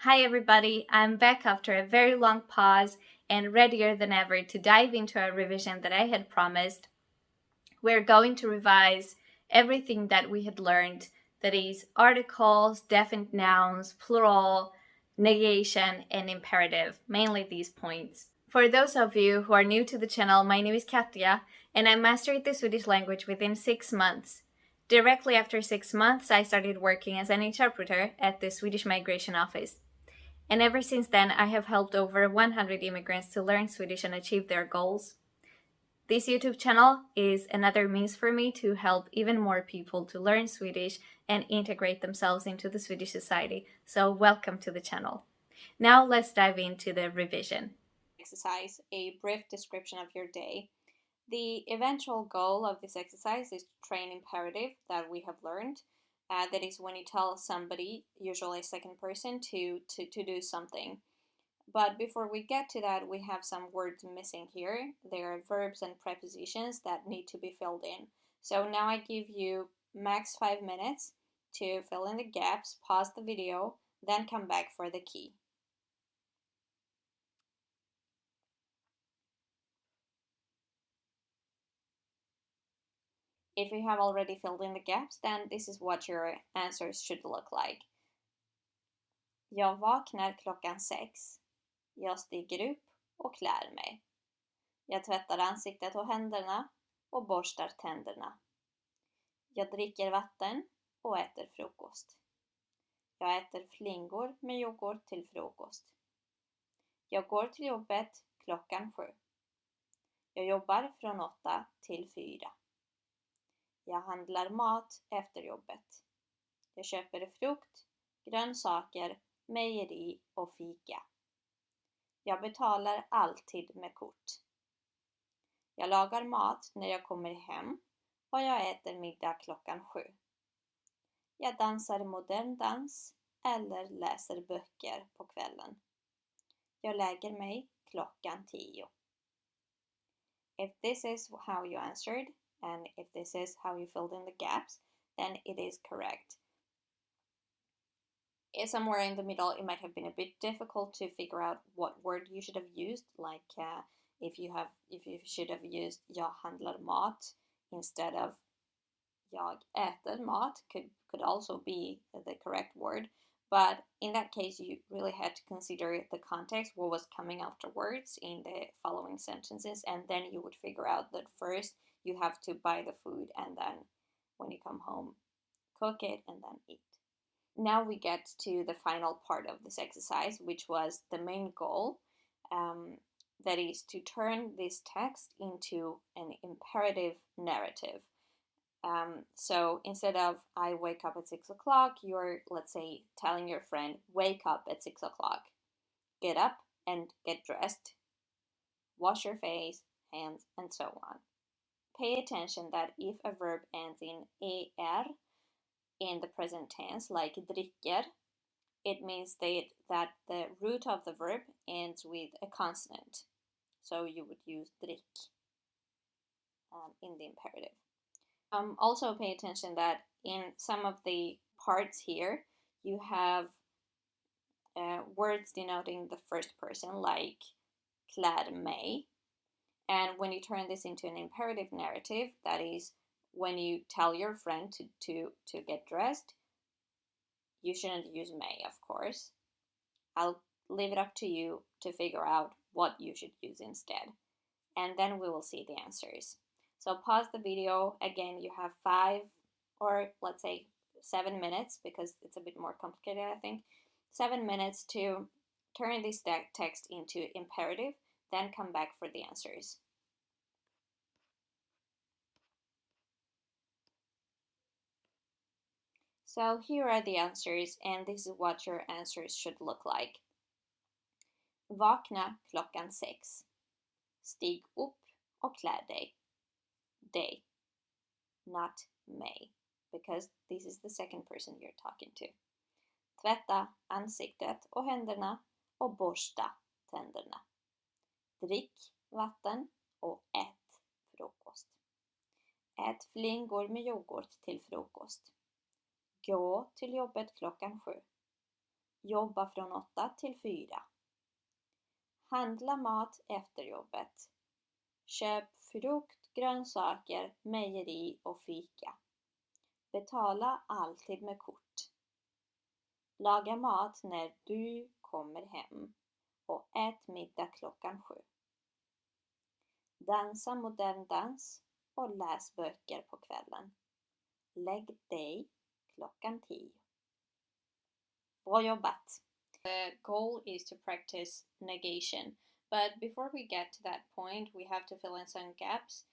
Hi everybody, I'm back after a very long pause and readier than ever to dive into a revision that I had promised. We're going to revise everything that we had learned, that is articles, definite nouns, plural, negation, and imperative, mainly these points. For those of you who are new to the channel, my name is Katja and I mastered the Swedish language within 6 months. Directly after 6 months, I started working as an interpreter at the Swedish Migration Office. And ever since then, I have helped over 100 immigrants to learn Swedish and achieve their goals. This YouTube channel is another means for me to help even more people to learn Swedish and integrate themselves into the Swedish society. So welcome to the channel. Now let's dive into the revision. Exercise, a brief description of your day. The eventual goal of this exercise is to train imperative that we have learned. That is when you tell somebody, usually a second person, to do something. But before we get to that, we have some words missing here. There are verbs and prepositions that need to be filled in. So now I give you max 5 minutes to fill in the gaps, pause the video, then come back for the key. If you have already filled in the gaps, then this is what your answers should look like. Jag vaknar klockan 6. Jag stiger upp och klär mig. Jag tvättar ansiktet och händerna och borstar tänderna. Jag dricker vatten och äter frukost. Jag äter flingor med yoghurt till frukost. Jag går till jobbet klockan 7. Jag jobbar från 8 till 4. Jag handlar mat efter jobbet. Jag köper frukt, grönsaker, mejeri och fika. Jag betalar alltid med kort. Jag lagar mat när jag kommer hem och jag äter middag klockan 7. Jag dansar modern dans eller läser böcker på kvällen. Jag lägger mig klockan 10. If this is how you answered and if this is how you filled in the gaps, then it is correct. Somewhere in the middle, it might have been a bit difficult to figure out what word you should have used, like if you should have used jag handlar mat instead of jag äter mat could also be the correct word. But in that case, you really had to consider the context, what was coming afterwards in the following sentences, and then you would figure out that first you have to buy the food and then when you come home, cook it and then eat. Now we get to the final part of this exercise, which was the main goal, that is to turn this text into an imperative narrative. So instead of I wake up at 6 o'clock, you're, let's say, telling your friend, wake up at 6 o'clock. Get up and get dressed. Wash your face, hands, and so on. Pay attention that if a verb ends in er in the present tense, like dricker, it means that the root of the verb ends with a consonant. So you would use drick in the imperative. Also pay attention that in some of the parts here, you have words denoting the first person, like klär mig. And when you turn this into an imperative narrative, that is, when you tell your friend to get dressed, you shouldn't use may, of course. I'll leave it up to you to figure out what you should use instead. And then we will see the answers. So pause the video. Again, you have 5 or let's say 7 minutes, because it's a bit more complicated, I think. 7 minutes to turn this text into imperative, then come back for the answers. So here are the answers, and this is what your answers should look like. Vakna klockan 6. Stig upp och klä dig. Dig, not mig, because this is the second person you're talking to. Tvätta ansiktet och händerna och borsta tänderna. Drick vatten och ät frukost. Ät flingor med yoghurt till frukost. Gå till jobbet klockan 7. Jobba från 8 till 4. Handla mat efter jobbet. Köp frukt, grönsaker, mejeri och fika. Betala alltid med kort. Laga mat när du kommer hem och ät middag klockan 7. Dansa modern dans och läs böcker på kvällen. Lägg dig klockan 10. Bra jobbat! The goal is to practice negation, but before we get to that point, we have to fill in some gaps.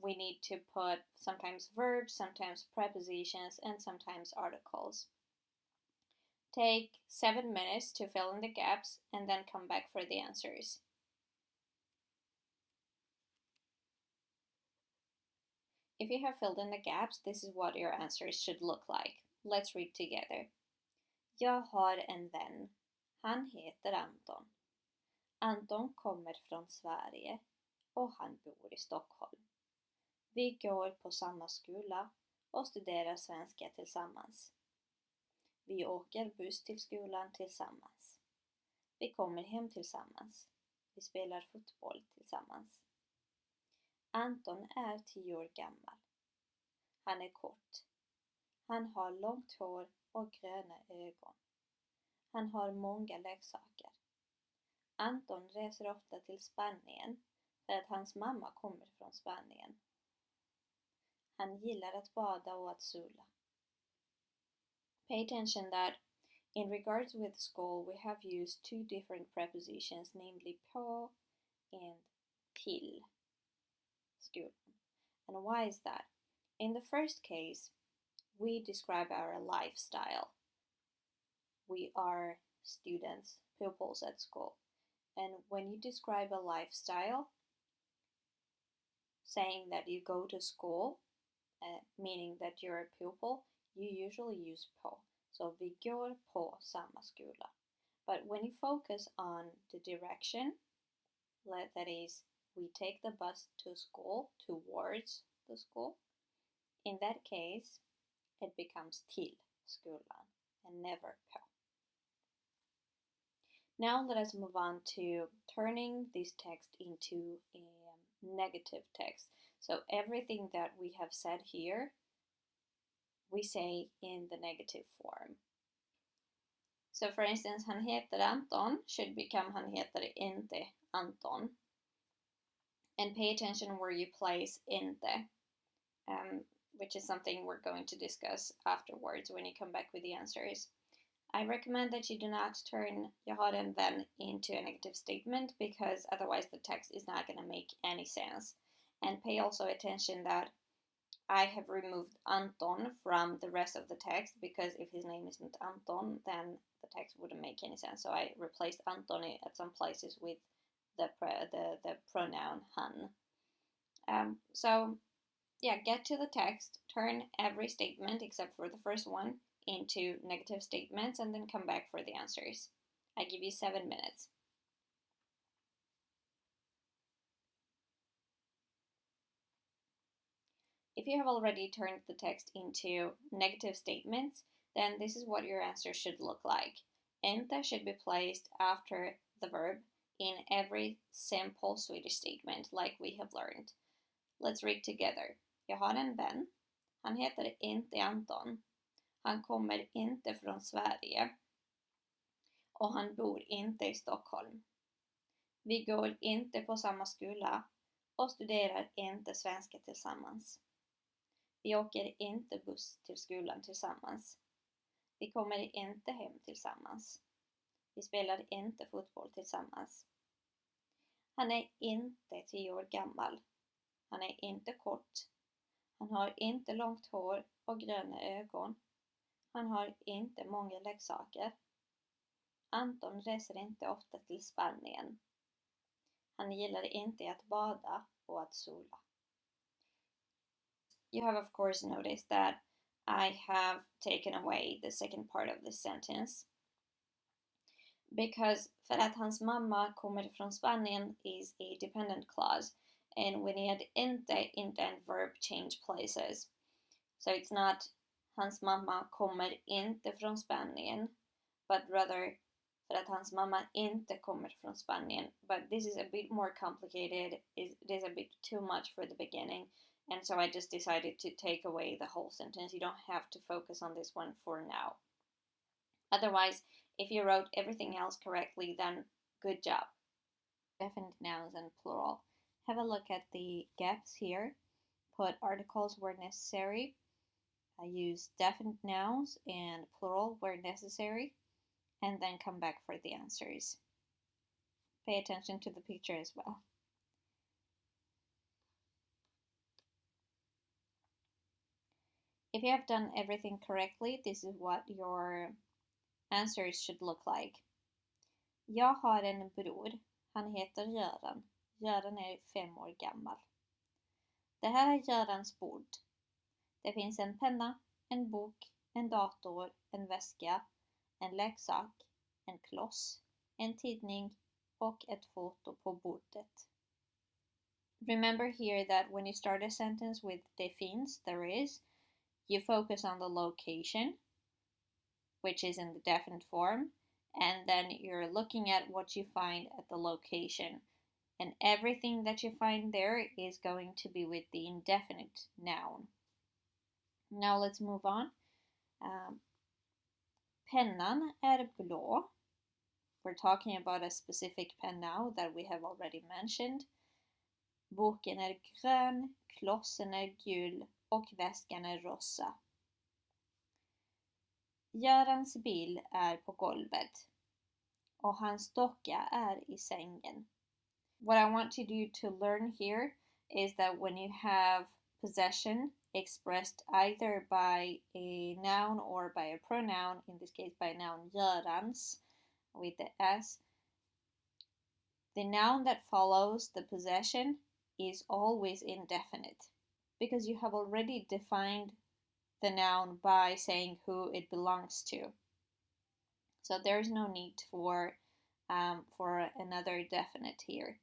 We need to put sometimes verbs, sometimes prepositions, and sometimes articles. Take 7 minutes to fill in the gaps and then come back for the answers. If you have filled in the gaps, this is what your answers should look like. Let's read together. Jag har en vän. Han heter Anton. Anton kommer från Sverige och han bor i Stockholm. Vi går på samma skola och studerar svenska tillsammans. Vi åker buss till skolan tillsammans. Vi kommer hem tillsammans. Vi spelar fotboll tillsammans. Anton är 10 år gammal. Han är kort. Han har långt hår och gröna ögon. Han har många leksaker. Anton reser ofta till Spanien för att hans mamma kommer från Spanien. Han gillar att bada och att sola. Pay attention that in regards with school we have used two different prepositions, namely på and till skolan. And why is that? In the first case, we describe our lifestyle. We are students, pupils at school. And when you describe a lifestyle, saying that you go to school, meaning that you're a pupil, you usually use på. So vi går på samma skola. But when you focus on the direction, that is, we take the bus to school, towards the school, in that case, it becomes till skolan and never på. Now let us move on to turning this text into a negative text. So everything that we have said here, we say in the negative form. So for instance, han heter Anton should become han heter inte Anton. And pay attention where you place inte, which is something we're going to discuss afterwards when you come back with the answers. I recommend that you do not turn jag har en vän into a negative statement because otherwise the text is not going to make any sense. And pay also attention that I have removed Anton from the rest of the text because if his name isn't Anton, then the text wouldn't make any sense. So I replaced Anton at some places with the pronoun han. So yeah, get to the text, turn every statement except for the first one into negative statements and then come back for the answers. I give you 7 minutes. If you have already turned the text into negative statements, then this is what your answer should look like. Inte should be placed after the verb in every simple Swedish statement like we have learned. Let's read together. Jag har en vän. Han heter inte Anton. Han kommer inte från Sverige. Och han bor inte i Stockholm. Vi går inte på samma skola och studerar inte svenska tillsammans. Vi åker inte buss till skolan tillsammans. Vi kommer inte hem tillsammans. Vi spelar inte fotboll tillsammans. Han är inte 10 år gammal. Han är inte kort. Han har inte långt hår och gröna ögon. Han har inte många leksaker. Anton reser inte ofta till Spanien. Han gillar inte att bada och att sola. You have of course noticed that I have taken away the second part of this sentence. Because för att hans mamma kommer från Spanien is a dependent clause. And we need inte and verb change places. So it's not hans mamma kommer inte från Spanien, but rather för att hans mamma inte kommer från Spanien. But this is a bit more complicated. It is a bit too much for the beginning. And so I just decided to take away the whole sentence. You don't have to focus on this one for now. Otherwise, if you wrote everything else correctly, then good job. Definite nouns and plural. Have a look at the gaps here. Put articles where necessary. I use definite nouns and plural where necessary, and then come back for the answers. Pay attention to the picture as well. If you have done everything correctly, this is what your answers should look like. Jag har en bror. Han heter Göran. Göran är 5 år gammal. Det här är Görans bord. Det finns en penna, en bok, en dator, en väska, en leksak, en kloss, en tidning och ett foto på bordet. Remember here that when you start a sentence with det finns, there is, you focus on the location, which is in the definite form, and then you're looking at what you find at the location. And everything that you find there is going to be with the indefinite noun. Now let's move on. Pennan är blå. We're talking about a specific pen now that we have already mentioned. Boken är grön, klossen är gul och väskan är rosa. Görans bil är på golvet och hans docka är i sängen. What I want you to learn here is that when you have possession expressed either by a noun or by a pronoun, in this case by noun Görans with the S, the noun that follows the possession is always indefinite because you have already defined the noun by saying who it belongs to. So there's no need for another definite here.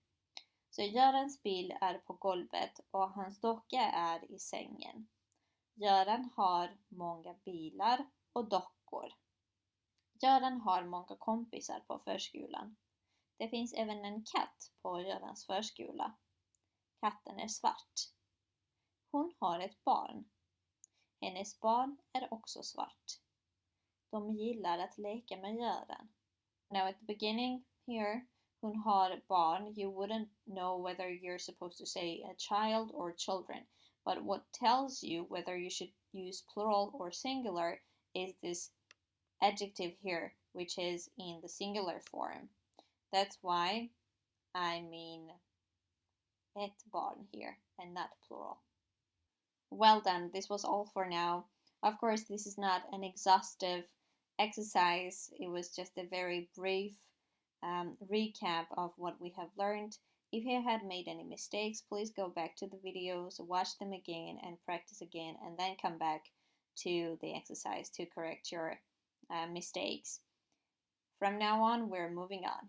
Så Görans bil är på golvet och hans docka är i sängen. Göran har många bilar och dockor. Göran har många kompisar på förskolan. Det finns även en katt på Görans förskola. Katten är svart. Hon har ett barn. Hennes barn är också svart. De gillar att leka med Göran. Now at the beginning here, hon har barn, you wouldn't know whether you're supposed to say a child or children. But what tells you whether you should use plural or singular is this adjective here, which is in the singular form. That's why I mean ett barn here and not plural. Well done, this was all for now. Of course, this is not an exhaustive exercise. It was just a very brief recap of what we have learned. If you had made any mistakes, please go back to the videos, watch them again and practice again, and then come back to the exercise to correct your mistakes. From now on, we're moving on.